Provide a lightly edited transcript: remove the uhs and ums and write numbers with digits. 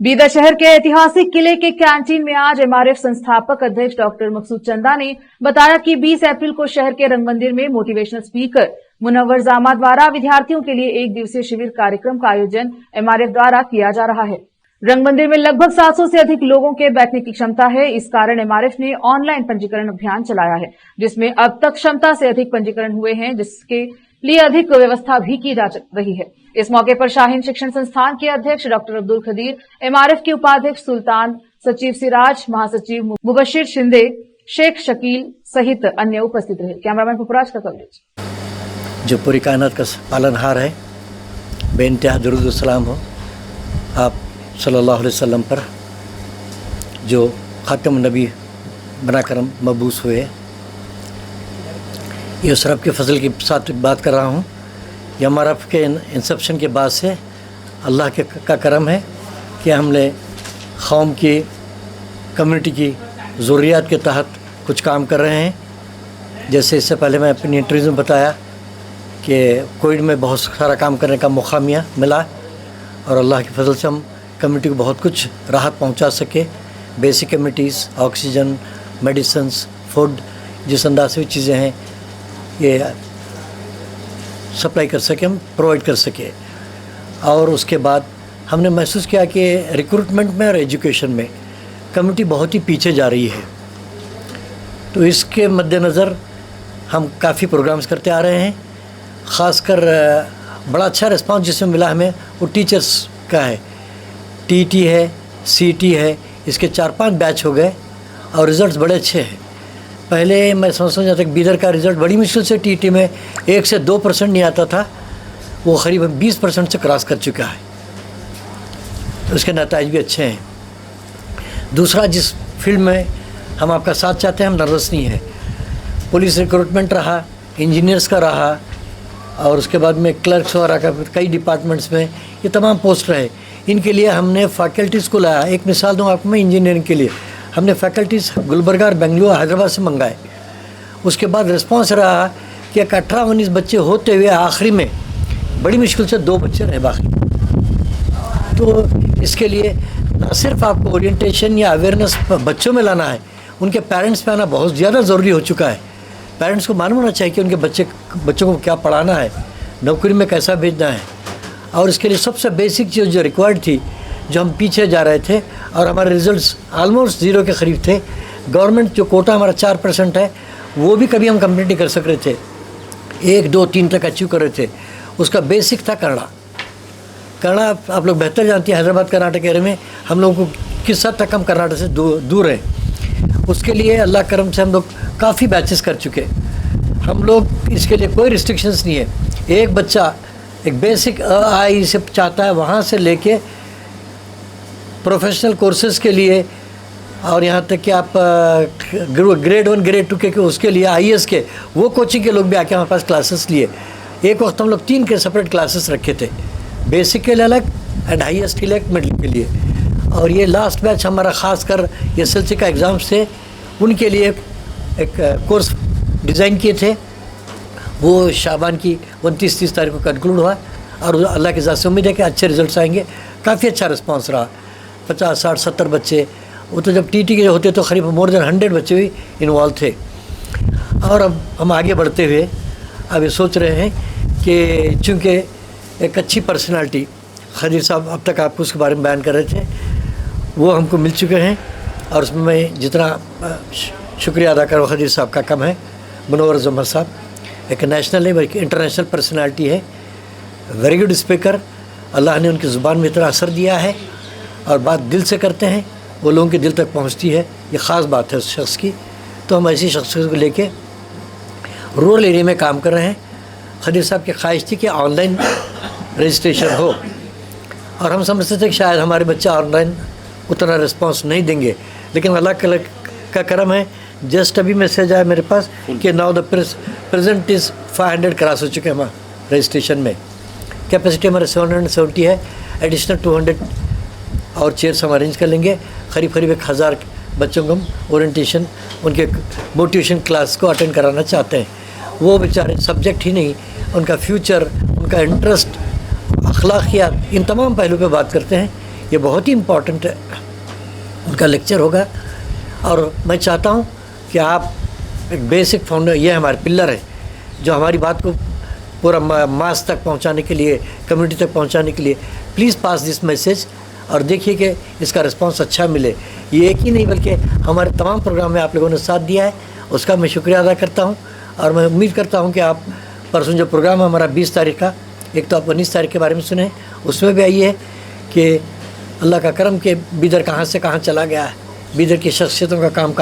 बीदर शहर के ऐतिहासिक किले के कैंटीन में आज एमआरएफ संस्थापक अध्यक्ष डॉक्टर मकसूद चंदा ने बताया कि 20 अप्रैल को शहर के रंग मंदिर में मोटिवेशनल स्पीकर मुनव्वर जामा द्वारा विद्यार्थियों के लिए एक दिवसीय शिविर कार्यक्रम का आयोजन एमआरएफ द्वारा किया जा रहा है। रंग मंदिर में लगभग 700 से अधिक लोगों के बैठने की क्षमता है। इस कारण एमआरएफ ने ऑनलाइन पंजीकरण अभियान चलाया है, जिसमें अब तक क्षमता से अधिक पंजीकरण हुए हैं, जिसके लिए अधिक व्यवस्था भी की जा रही है। इस मौके पर शाहीन शिक्षण संस्थान के अध्यक्ष डॉक्टर अब्दुल खदीर, एमआरएफ के उपाध्यक्ष सुल्तान, सचिव सिराज, महासचिव मुबशिर शिंदे, शेख शकील सहित अन्य उपस्थित रहे। कैमरामैन पुपराज का कवरेज। जो पूरी कायनात का पालनहार है, बेइंतहा दुरूद सलाम हो आप सल्लल्लाहु अलैहि वसल्लम पर, जो खातम नबी बनाकर मबूस हुए। ये उस रब के फजल के साथ बात कर रहा हूँ। ये हमारा के इंसेप्शन के बाद से अल्लाह के का करम है कि हमने कौम की कम्युनिटी की ज़रूरियात के तहत कुछ काम कर रहे हैं। जैसे इससे पहले मैं अपनी इंटरव्यू में बताया कि कोविड में बहुत सारा काम करने का मौका मिला और अल्लाह के फजल से हम कम्युनिटी को बहुत कुछ राहत पहुंचा सके। Basic communities, oxygen, medicines, food, जिस अंदाज से भी चीज़ें हैं ये सप्लाई कर सके, हम प्रोवाइड कर सके। और उसके बाद हमने महसूस किया कि रिक्रूटमेंट में और एजुकेशन में कम्युनिटी बहुत ही पीछे जा रही है। तो इसके मद्देनज़र हम काफ़ी प्रोग्राम्स करते आ रहे हैं। ख़ासकर बड़ा अच्छा रिस्पांस जिसमें मिला हमें वो टीचर्स का है। टीटी है, सीटी है, इसके 4-5 बैच हो गए और रिज़ल्ट्स बड़े अच्छे हैं। पहले मैं समझता था कि बीदर का रिज़ल्ट बड़ी मुश्किल से टीटी में 1 से 2% नहीं आता था, वो करीबन 20% से क्रॉस कर चुका है। उसके नतीजे भी अच्छे हैं। दूसरा, जिस फील्ड में हम आपका साथ चाहते हैं, हम नर्वस नहीं है। पुलिस रिक्रूटमेंट रहा, इंजीनियर्स का रहा और उसके बाद में क्लर्क्स वगैरह का कई डिपार्टमेंट्स में ये तमाम पोस्ट रहे। इनके लिए हमने फैकल्टीज़ को लाया। एक मिसाल दूँ आपको मैं इंजीनियरिंग के लिए, हमने फैकल्टीज़ गुलबर्गा और बेंगलुरु, हैदराबाद से मंगाए। उसके बाद रिस्पांस रहा कि 18-19 बच्चे होते हुए आखिरी में बड़ी मुश्किल से 2 बच्चे रहे बाकी। तो इसके लिए न सिर्फ आपको ओरिएंटेशन या अवेयरनेस बच्चों में लाना है, उनके पेरेंट्स में आना बहुत ज़्यादा ज़रूरी हो चुका है। पेरेंट्स को मालूम होना चाहिए कि उनके बच्चों को क्या पढ़ाना है, नौकरी में कैसा भेजना है। और इसके लिए सबसे बेसिक चीज़ जो रिक्वायर्ड थी, जो हम पीछे जा रहे थे और हमारे रिजल्ट्स ऑलमोस्ट 0 के करीब थे। गवर्नमेंट जो कोटा हमारा 4% है, वो भी कभी हम कंप्लीट नहीं कर सक रहे थे। 1, 2, 3 तक अचीव कर रहे थे। उसका बेसिक था कन्नड़ा। आप लोग बेहतर जानती हैं, हैदराबाद कर्नाटक एरिया में हम लोगों को किस हद तक हम कर्नाटक से दूर हैं। उसके लिए अल्लाह करम से हम लोग काफ़ी बैचेस कर चुके। हम लोग इसके लिए कोई रिस्ट्रिक्शंस नहीं है। एक बच्चा एक बेसिक आई से चाहता है, वहाँ से लेके प्रोफेशनल कोर्सेज़ के लिए और यहाँ तक कि आप ग्रेड 1 ग्रेड 2 के उसके लिए IAS के वो कोचिंग के लोग भी आके हमारे पास क्लासेस लिए। एक वक्त हम लोग 3 के सेपरेट क्लासेस रखे थे, बेसिक के लिए अलग एंड हाईएस्ट के लिए, मिडिल के लिए। और ये लास्ट बैच हमारा ख़ासकर SLC का एग्ज़ाम्स थे, उनके लिए एक कोर्स डिज़ाइन किए थे। वो शाबान की 29-30 तारीख को कंक्लूड हुआ और अल्लाह की ज़ात से उम्मीद है कि अच्छे रिजल्ट्स आएंगे। काफ़ी अच्छा रिस्पांस रहा। 50, 60, 70 बच्चे, वो तो जब TT के होते तो करीब मोर देन 100 बच्चे भी इन्वॉल्व थे। और अब हम आगे बढ़ते हुए अब ये सोच रहे हैं कि चूँकि एक अच्छी पर्सनालिटी खदीर साहब अब तक आपको उसके बारे में बयान कर रहे थे, वो हमको मिल चुके हैं और उसमें मैं जितना शुक्रिया अदा करूँ खदीर साहब का कम है। मुनव्वर जामा साहब एक नेशनल नहीं बल्कि इंटरनेशनल पर्सनालिटी है, वेरी गुड स्पीकर। अल्लाह ने उनकी ज़ुबान में इतना असर दिया है और बात दिल से करते हैं, वो लोगों के दिल तक पहुंचती है। ये ख़ास बात है उस शख्स की। तो हम ऐसी शख्सियत को लेके रूरल एरिया में काम कर रहे हैं। खदीर साहब की ख्वाहिश थी कि ऑनलाइन रजिस्ट्रेशन हो और हम समझते थे कि शायद हमारे बच्चे ऑनलाइन उतना रिस्पांस नहीं देंगे, लेकिन अल्लाह का करम है। जस्ट अभी मैसेज आया मेरे पास कि now the present is 500 cross हो चुके हैं हमारे रजिस्ट्रेशन में। कैपेसिटी हमारे 770 है। एडिशनल 200 और चेयर्स हम अरेंज कर लेंगे। करीब 1000 बच्चों को हम ओरिएंटेशन, उनके मोटिवेशन क्लास को अटेंड कराना चाहते हैं। वो बेचारे सब्जेक्ट ही नहीं, उनका फ्यूचर, उनका इंटरेस्ट, अखलाकियात, इन तमाम पहलू पे बात करते हैं ये बहुत ही इम्पोर्टेंट उनका लेक्चर होगा। और मैं चाहता हूँ कि आप एक बेसिक फाउंडर, ये हमारे पिलर है जो हमारी बात को पूरा मास तक पहुंचाने के लिए, कम्युनिटी तक पहुंचाने के लिए, प्लीज़ पास दिस मैसेज और देखिए कि इसका रिस्पांस अच्छा मिले। ये एक ही नहीं बल्कि हमारे तमाम प्रोग्राम में आप लोगों ने साथ दिया है, उसका मैं शुक्रिया अदा करता हूं। और मैं उम्मीद करता हूं कि आप परसों जो प्रोग्राम है हमारा 20 तारीख का, एक तो आप 19 तारीख के बारे में सुने, उसमें भी आइए कि अल्लाह का करम के बीदर कहाँ से कहाँ चला गया है, बीदर की शख्सियतों का काम